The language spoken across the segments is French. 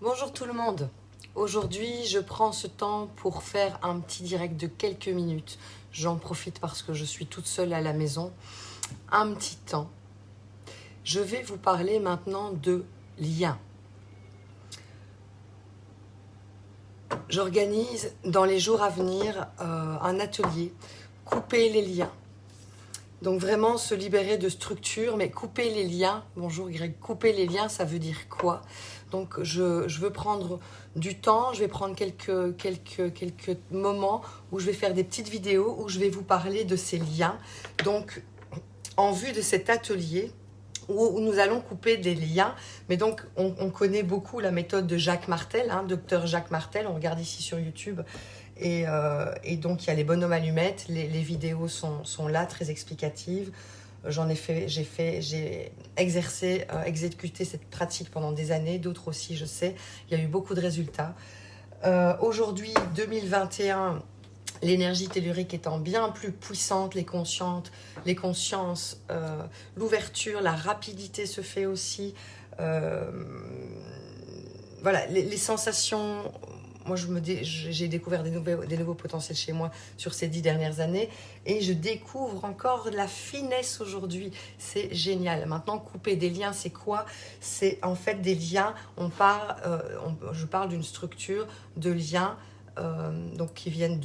Bonjour tout le monde. Aujourd'hui, je prends ce temps pour faire un petit direct de quelques minutes. J'en profite parce que je suis toute seule à la maison. Un petit temps. Je vais vous parler maintenant de liens. J'organise dans les jours à venir un atelier. Couper les liens. Donc vraiment se libérer de structure, mais couper les liens. Bonjour Greg, couper les liens, ça veut dire quoi? Donc je veux prendre du temps, je vais prendre quelques moments où je vais faire des petites vidéos où je vais vous parler de ces liens. Donc en vue de cet atelier où nous allons couper des liens, mais donc on connaît beaucoup la méthode de Jacques Martel, docteur Jacques Martel, on regarde ici sur YouTube. Et donc il y a les bonhommes allumettes, les vidéos sont là, très explicatives. J'ai exécuté cette pratique pendant des années, d'autres aussi je sais, il y a eu beaucoup de résultats. Aujourd'hui, 2021, l'énergie tellurique étant bien plus puissante, les consciences, l'ouverture, la rapidité se fait aussi. Voilà, les sensations. Moi, j'ai découvert des nouveaux potentiels chez moi sur ces 10 dernières années et je découvre encore de la finesse aujourd'hui. C'est génial. Maintenant, couper des liens, c'est quoi? C'est en fait des liens. Je parle d'une structure de liens donc qui viennent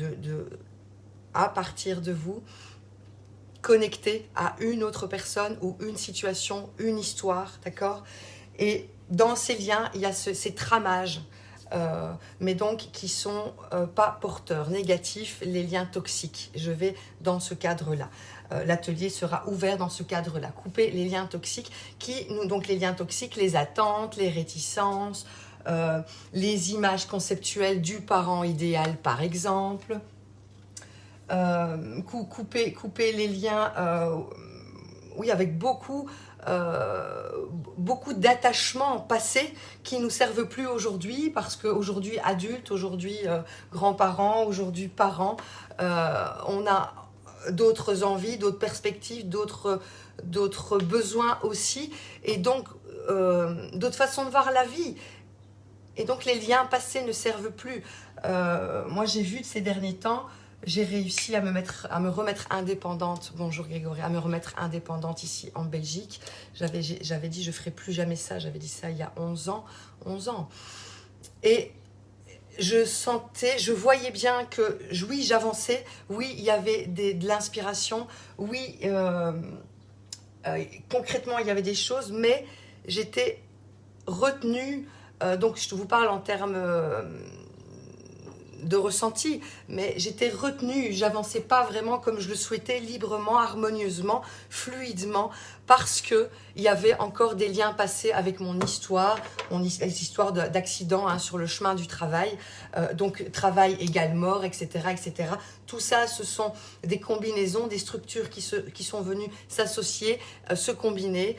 à partir de vous, connectés à une autre personne ou une situation, une histoire, d'accord? Et dans ces liens, il y a ces tramages. Mais donc qui sont pas porteurs, négatifs, les liens toxiques. Je vais dans ce cadre-là. L'atelier sera ouvert dans ce cadre-là. Couper les liens toxiques, donc les liens toxiques, les attentes, les réticences, les images conceptuelles du parent idéal, par exemple. Couper les liens, oui, avec beaucoup d'attachements passés qui nous servent plus aujourd'hui, parce qu'aujourd'hui adultes, aujourd'hui grands-parents, aujourd'hui parents, on a d'autres envies, d'autres perspectives, d'autres besoins aussi, et donc d'autres façons de voir la vie. Et donc les liens passés ne servent plus. Moi j'ai vu ces derniers temps, j'ai réussi à me remettre indépendante. Bonjour Grégory, à me remettre indépendante ici en Belgique. J'avais dit je ferai plus jamais ça. J'avais dit ça il y a 11 ans. Et je voyais bien que oui, j'avançais. Oui, il y avait de l'inspiration. Oui, concrètement, il y avait des choses, mais j'étais retenue. Donc je vous parle en termes de ressenti, mais j'étais retenue, j'avançais pas vraiment comme je le souhaitais, librement, harmonieusement, fluidement, parce que il y avait encore des liens passés avec mon histoire, les histoires d'accidents sur le chemin du travail, donc travail égale mort, etc., etc. Tout ça, ce sont des combinaisons, des structures qui sont venues s'associer, se combiner,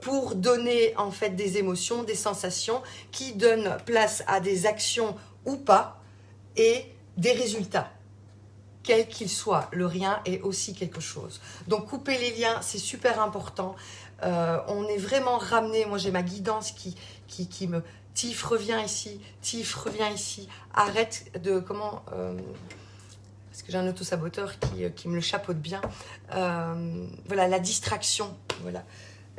pour donner en fait des émotions, des sensations qui donnent place à des actions ou pas, et des résultats, quels qu'ils soient. Le rien est aussi quelque chose. Donc couper les liens, c'est super important. On est vraiment ramené. Moi j'ai ma guidance qui me... Tif, reviens ici. Tif, reviens ici. Arrête de... parce que j'ai un autosaboteur qui me le chapeaute bien. Voilà, la distraction. Voilà.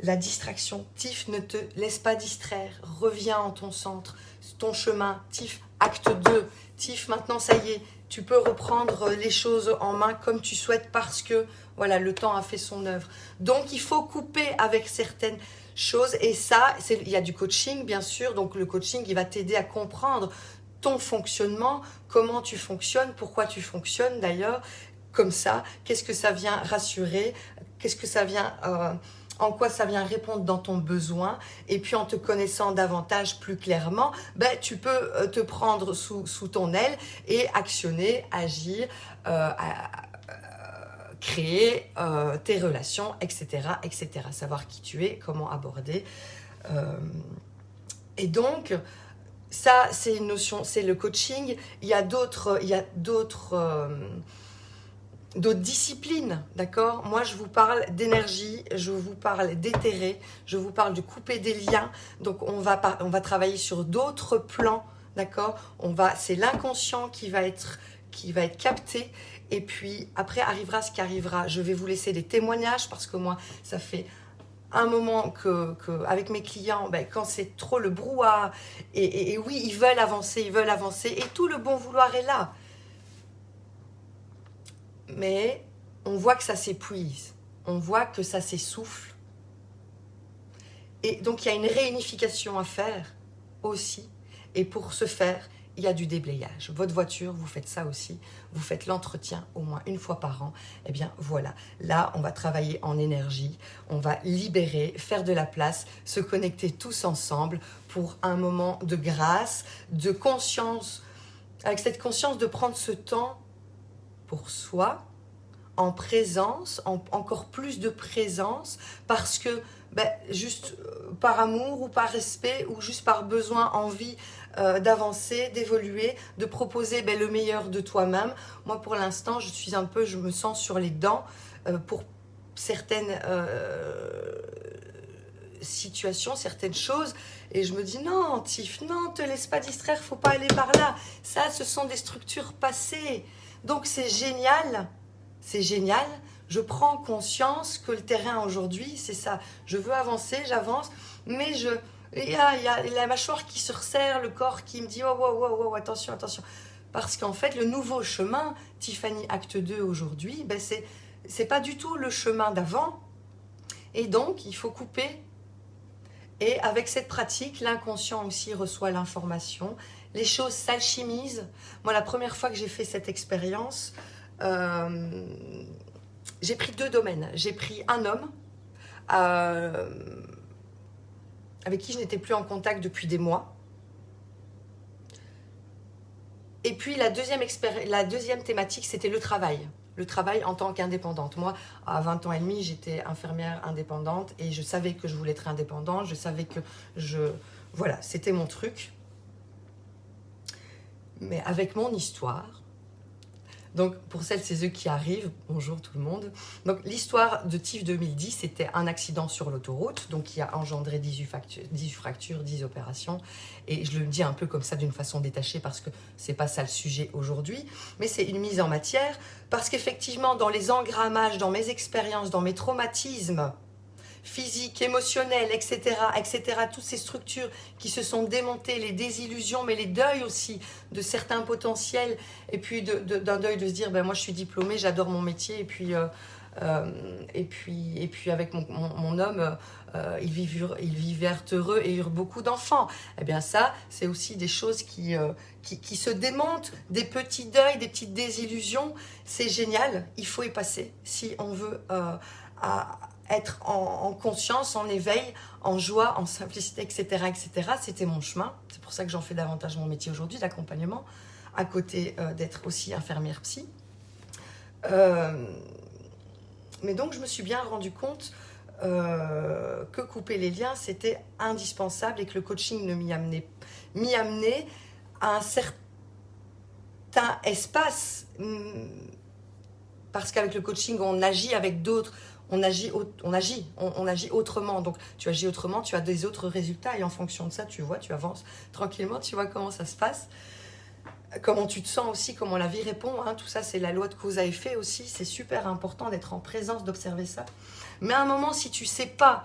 La distraction. Tif, ne te laisse pas distraire. Reviens en ton centre, ton chemin. Tif, acte 2. Tif, maintenant, ça y est, tu peux reprendre les choses en main comme tu souhaites parce que, voilà, le temps a fait son œuvre. Donc, il faut couper avec certaines choses. Et ça, il y a du coaching, bien sûr. Donc, le coaching, il va t'aider à comprendre ton fonctionnement, comment tu fonctionnes, pourquoi tu fonctionnes d'ailleurs, comme ça. Qu'est-ce que ça vient rassurer? Qu'est-ce que ça vient... en quoi ça vient répondre dans ton besoin, et puis en te connaissant davantage plus clairement, tu peux te prendre sous ton aile et actionner, agir, créer tes relations, etc., etc. Savoir qui tu es, comment aborder. Et donc, ça, c'est une notion, c'est le coaching. Il y a d'autres d'autres disciplines, d'accord? Moi, je vous parle d'énergie, je vous parle d'éthérer, je vous parle de couper des liens. Donc, on va travailler sur d'autres plans, d'accord? C'est l'inconscient qui va être capté. Et puis, après, arrivera ce qui arrivera. Je vais vous laisser des témoignages parce que moi, ça fait un moment avec mes clients, ben, quand c'est trop le brouhaha, et oui, ils veulent avancer, et tout le bon vouloir est là. Mais on voit que ça s'épuise, on voit que ça s'essouffle. Et donc, il y a une réunification à faire aussi. Et pour ce faire, il y a du déblayage. Votre voiture, vous faites ça aussi. Vous faites l'entretien au moins une fois par an. Eh bien, voilà. Là, on va travailler en énergie. On va libérer, faire de la place, se connecter tous ensemble pour un moment de grâce, de conscience. Avec cette conscience de prendre ce temps pour soi, en présence, encore plus de présence, parce que juste par amour ou par respect ou juste par besoin, envie d'avancer, d'évoluer, de proposer le meilleur de toi-même. Moi, pour l'instant, je me sens sur les dents pour certaines situations, certaines choses, et je me dis non, Tiff, non, te laisse pas distraire, faut pas aller par là. Ça, ce sont des structures passées. Donc c'est génial. C'est génial, je prends conscience que le terrain aujourd'hui, c'est ça. Je veux avancer, j'avance, mais il y a la mâchoire qui se resserre, le corps qui me dit oh, oh, oh, oh, attention, attention. Parce qu'en fait, le nouveau chemin, Tiffany Acte 2 aujourd'hui, c'est pas du tout le chemin d'avant. Et donc, il faut couper. Et avec cette pratique, l'inconscient aussi reçoit l'information. Les choses s'alchimisent. Moi, la première fois que j'ai fait cette expérience, j'ai pris 2 domaines. J'ai pris un homme avec qui je n'étais plus en contact depuis des mois. Et puis la deuxième thématique, c'était le travail. Le travail en tant qu'indépendante. Moi, à 20 ans et demi, j'étais infirmière indépendante et je savais que je voulais être indépendante. Je savais que voilà, c'était mon truc. Mais avec mon histoire, donc, pour celles et ceux qui arrivent, bonjour tout le monde. Donc, l'histoire de TIFF 2010, c'était un accident sur l'autoroute, donc qui a engendré 18 fractures, 10 opérations. Et je le dis un peu comme ça, d'une façon détachée, parce que c'est pas ça le sujet aujourd'hui. Mais c'est une mise en matière, parce qu'effectivement, dans les engrammages, dans mes expériences, dans mes traumatismes, physique, émotionnel, etc., toutes ces structures qui se sont démontées, les désillusions, mais les deuils aussi de certains potentiels, et puis d'un deuil de se dire, moi je suis diplômée, j'adore mon métier, et puis avec mon homme, ils vivent heureux et eurent beaucoup d'enfants. Eh bien ça, c'est aussi des choses qui se démontent, des petits deuils, des petites désillusions. C'est génial, il faut y passer si on veut être en conscience, en éveil, en joie, en simplicité, etc., etc. C'était mon chemin. C'est pour ça que j'en fais davantage mon métier aujourd'hui, d'accompagnement, à côté d'être aussi infirmière psy. Mais donc, je me suis bien rendu compte que couper les liens, c'était indispensable et que le coaching m'y amenait à un certain espace. Parce qu'avec le coaching, on agit avec d'autres. On agit autrement. Donc, tu agis autrement, tu as des autres résultats. Et en fonction de ça, tu vois, tu avances tranquillement, tu vois comment ça se passe. Comment tu te sens aussi, comment la vie répond. Hein, tout ça, c'est la loi de cause à effet aussi. C'est super important d'être en présence, d'observer ça. Mais à un moment, si tu ne sais pas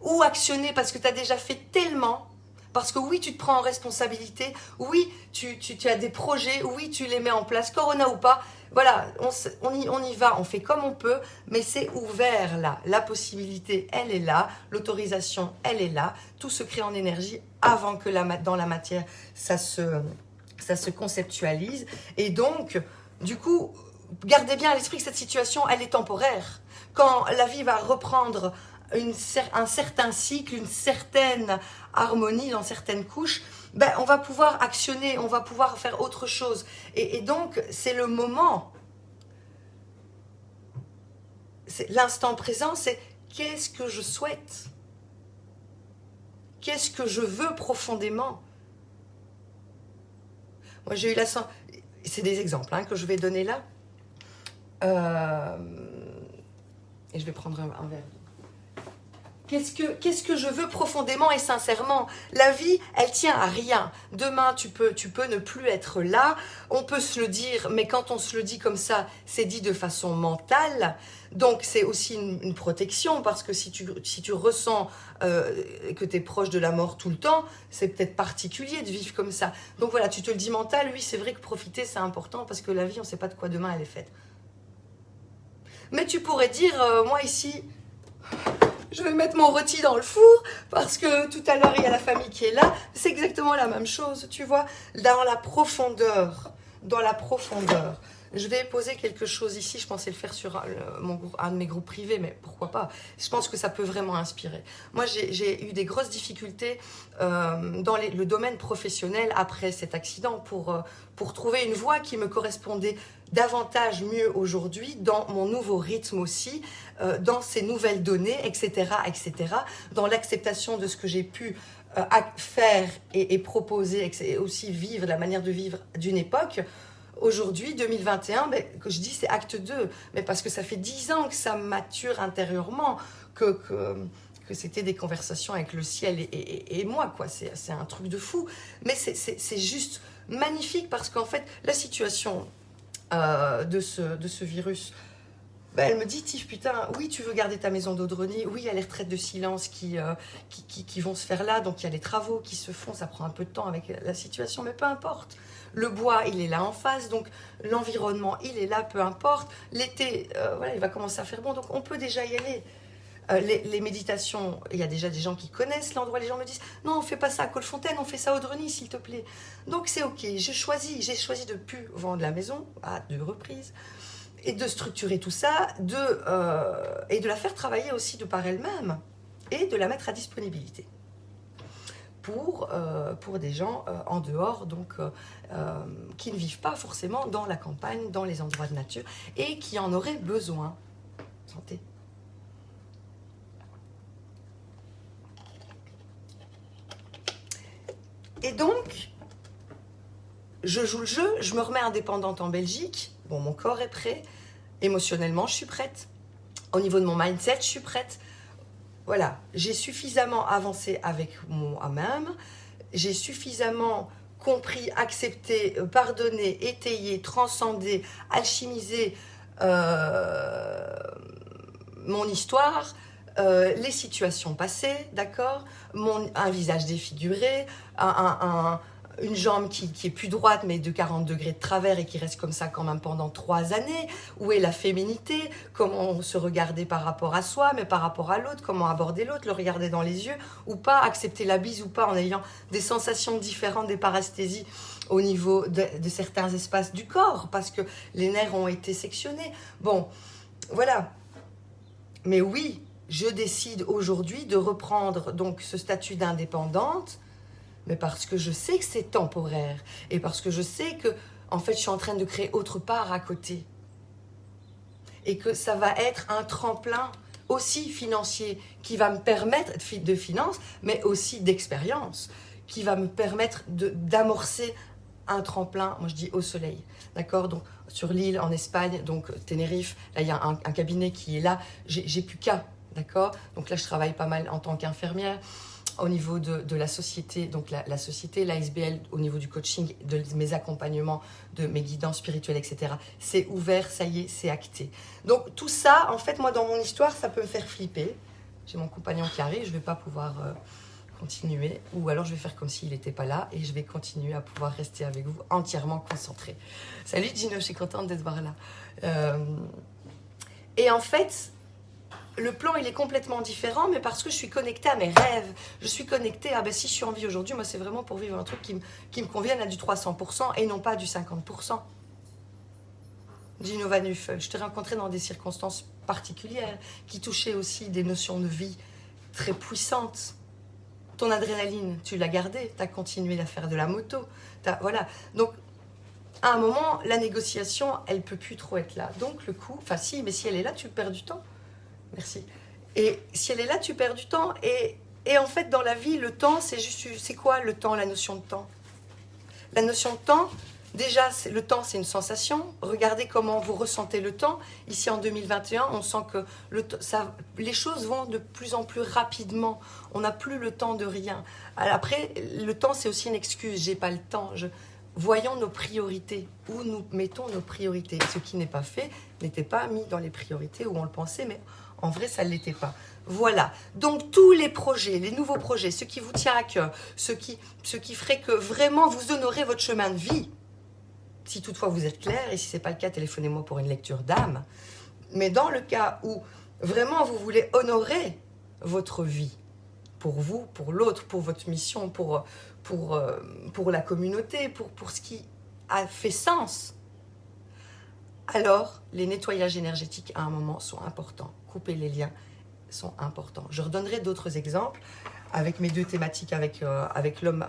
où actionner parce que tu as déjà fait tellement, parce que oui, tu te prends en responsabilité, oui, tu as des projets, oui, tu les mets en place, corona ou pas, voilà, on y va, on fait comme on peut, mais c'est ouvert là. La possibilité, elle est là, l'autorisation, elle est là, tout se crée en énergie avant que dans la matière, ça se conceptualise. Et donc, du coup, gardez bien à l'esprit que cette situation, elle est temporaire. Quand la vie va reprendre un certain cycle, une certaine harmonie dans certaines couches, on va pouvoir actionner, on va pouvoir faire autre chose. Et donc, c'est le moment. L'instant présent, c'est qu'est-ce que je souhaite? Qu'est-ce que je veux profondément? Moi, j'ai eu c'est des exemples que je vais donner là. Et je vais prendre un verre. Qu'est-ce que je veux profondément et sincèrement? La vie, elle tient à rien. Demain, tu peux ne plus être là. On peut se le dire, mais quand on se le dit comme ça, c'est dit de façon mentale. Donc, c'est aussi une protection, parce que si tu ressens que tu es proche de la mort tout le temps, c'est peut-être particulier de vivre comme ça. Donc voilà, tu te le dis mental, oui, c'est vrai que profiter, c'est important, parce que la vie, on ne sait pas de quoi demain elle est faite. Mais tu pourrais dire, moi ici... Je vais mettre mon rôti dans le four parce que tout à l'heure, il y a la famille qui est là. C'est exactement la même chose, tu vois, dans la profondeur. Dans la profondeur. Je vais poser quelque chose ici. Je pensais le faire sur un de mes groupes privés, mais pourquoi pas? Je pense que ça peut vraiment inspirer. Moi, j'ai eu des grosses difficultés dans le domaine professionnel après cet accident pour trouver une voie qui me correspondait davantage mieux aujourd'hui, dans mon nouveau rythme aussi, dans ces nouvelles données, etc., etc., dans l'acceptation de ce que j'ai pu faire et proposer, et aussi vivre, la manière de vivre d'une époque. Aujourd'hui, 2021, ben, que je dis c'est acte 2, mais parce que ça fait 10 ans que ça mature intérieurement, que c'était des conversations avec le ciel et moi, quoi. C'est un truc de fou. Mais c'est juste magnifique, parce qu'en fait, la situation de ce virus, ben, elle me dit, Tiff, putain, oui, tu veux garder ta maison d'Audreny, oui, il y a les retraites de silence qui vont se faire là, donc il y a les travaux qui se font, ça prend un peu de temps avec la situation, mais peu importe. Le bois, il est là en face, donc l'environnement, il est là, peu importe. L'été, voilà, il va commencer à faire bon, donc on peut déjà y aller. Les méditations, il y a déjà des gens qui connaissent l'endroit, les gens me disent « Non, on ne fait pas ça à Colfontaine, on fait ça à Audreny, s'il te plaît. » Donc c'est ok, j'ai choisi de ne plus vendre la maison à 2 reprises, et de structurer tout ça, et de la faire travailler aussi de par elle-même, et de la mettre à disponibilité pour des gens en dehors, donc qui ne vivent pas forcément dans la campagne, dans les endroits de nature, et qui en auraient besoin. Santé. Et donc, je joue le jeu, je me remets indépendante en Belgique. Bon, mon corps est prêt, émotionnellement, je suis prête. Au niveau de mon mindset, je suis prête. Voilà, j'ai suffisamment avancé avec moi-même, j'ai suffisamment compris, accepté, pardonné, étayé, transcendé, alchimisé mon histoire, les situations passées, d'accord, un visage défiguré, une jambe qui est plus droite mais de 40 degrés de travers et qui reste comme ça quand même pendant 3 années. Où est la féminité? Comment se regarder par rapport à soi, mais par rapport à l'autre? Comment aborder l'autre? Le regarder dans les yeux ou pas? Accepter la bise ou pas, en ayant des sensations différentes, des paresthésies au niveau de certains espaces du corps, parce que les nerfs ont été sectionnés. Bon, voilà. Mais oui, je décide aujourd'hui de reprendre donc ce statut d'indépendante, mais parce que je sais que c'est temporaire, et parce que je sais que, en fait, je suis en train de créer autre part à côté. Et que ça va être un tremplin aussi financier, qui va me permettre, de finance, mais aussi d'expérience, qui va me permettre d'amorcer un tremplin, moi je dis au soleil, d'accord? Donc sur l'île, en Espagne, donc Tenerife, là il y a un cabinet qui est là, j'ai plus qu'à, d'accord? Donc là je travaille pas mal en tant qu'infirmière. Au niveau de la société, donc la société, l'ASBL, au niveau du coaching, de mes accompagnements, de mes guidances spirituelles, etc. C'est ouvert, ça y est, c'est acté. Donc tout ça, en fait, moi, dans mon histoire, ça peut me faire flipper. J'ai mon compagnon qui arrive, je ne vais pas pouvoir continuer. Ou alors je vais faire comme s'il n'était pas là et je vais continuer à pouvoir rester avec vous entièrement concentrée. Salut Gino, je suis contente d'être là. Et en fait... Le plan, il est complètement différent, mais parce que je suis connectée à mes rêves. Je suis connectée à, ben, si je suis en vie aujourd'hui, moi, c'est vraiment pour vivre un truc qui me convienne à du 300% et non pas du 50%. Gino Vanuf, je t'ai rencontré dans des circonstances particulières qui touchaient aussi des notions de vie très puissantes. Ton adrénaline, tu l'as gardée, tu as continué à faire de la moto. Voilà. Donc, à un moment, la négociation, elle ne peut plus trop être là. Donc, le coup, enfin si, mais si elle est là, tu perds du temps. Merci. Et si elle est là, tu perds du temps. Et en fait, dans la vie, le temps, c'est quoi le temps, la notion de temps? La notion de temps, Déjà, le temps, c'est une sensation. Regardez comment vous ressentez le temps. Ici, en 2021, on sent que les choses vont de plus en plus rapidement. On n'a plus le temps de rien. Alors après, le temps, c'est aussi une excuse. J'ai pas le temps. Voyons nos priorités. Où nous mettons nos priorités. Ce qui n'est pas fait n'était pas mis dans les priorités où on le pensait, mais en vrai, ça ne l'était pas. Voilà. Donc, tous les projets, les nouveaux projets, ce qui vous tient à cœur, ce qui ferait que vraiment vous honorez votre chemin de vie, si toutefois vous êtes clair, et si ce n'est pas le cas, téléphonez-moi pour une lecture d'âme. Mais dans le cas où vraiment vous voulez honorer votre vie, pour vous, pour l'autre, pour votre mission, pour la communauté, pour ce qui a fait sens, alors les nettoyages énergétiques à un moment sont importants. Couper les liens sont importants. Je redonnerai d'autres exemples avec mes deux thématiques, avec l'homme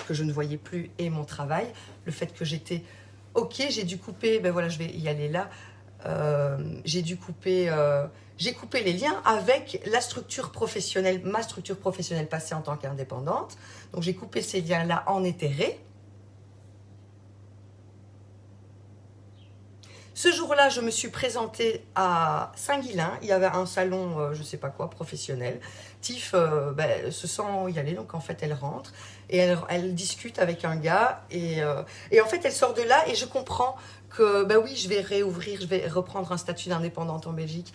que je ne voyais plus et mon travail. Le fait que j'étais... Ok, j'ai dû couper, ben voilà, je vais y aller là. J'ai coupé les liens avec la structure professionnelle, ma structure professionnelle passée en tant qu'indépendante. Donc j'ai coupé ces liens-là en éthéré. Ce jour-là, je me suis présentée à Saint-Guilain. Il y avait un salon, je ne sais pas quoi, professionnel. Tiff se sent y aller, donc en fait, elle rentre. Et elle discute avec un gars. Et en fait, elle sort de là et je comprends que, ben oui, je vais réouvrir, je vais reprendre un statut d'indépendante en Belgique.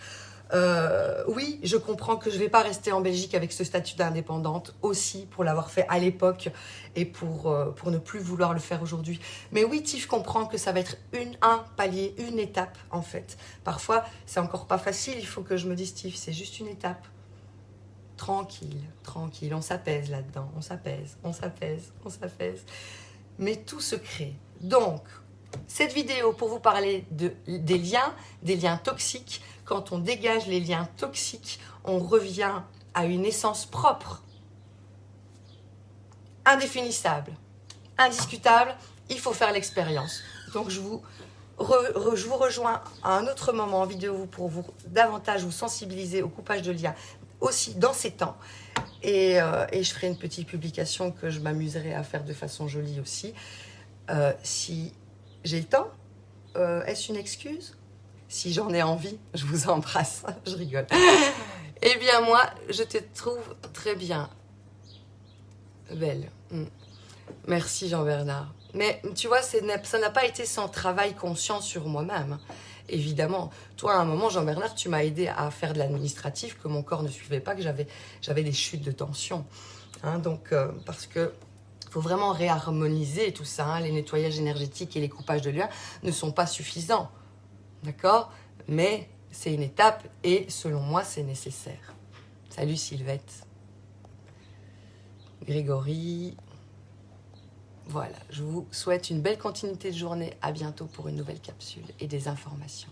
Oui, je comprends que je ne vais pas rester en Belgique avec ce statut d'indépendante aussi pour l'avoir fait à l'époque et pour ne plus vouloir le faire aujourd'hui. Mais oui, Tiff comprend que ça va être un palier, une étape en fait. Parfois, c'est encore pas facile, il faut que je me dise Tiff, c'est juste une étape. Tranquille, tranquille, on s'apaise là-dedans, on s'apaise. Mais tout se crée. Donc, cette vidéo pour vous parler des liens toxiques. Quand on dégage les liens toxiques, on revient à une essence propre, indéfinissable, indiscutable. Il faut faire l'expérience. Donc je vous rejoins à un autre moment en vidéo pour davantage vous sensibiliser au coupage de liens aussi dans ces temps. Et je ferai une petite publication que je m'amuserai à faire de façon jolie aussi. Si j'ai le temps, est-ce une excuse ? Si j'en ai envie, je vous embrasse. Je rigole. Eh bien, moi, je te trouve très bien. Belle. Merci, Jean-Bernard. Mais tu vois, ça n'a pas été sans travail conscient sur moi-même. Évidemment. Toi, à un moment, Jean-Bernard, tu m'as aidé à faire de l'administratif, que mon corps ne suivait pas, que j'avais des chutes de tension. Donc, parce que faut vraiment réharmoniser tout ça. Les nettoyages énergétiques et les coupages de liens ne sont pas suffisants. D'accord? Mais c'est une étape et selon moi, c'est nécessaire. Salut Sylvette. Grégory. Voilà, je vous souhaite une belle continuité de journée. À bientôt pour une nouvelle capsule et des informations.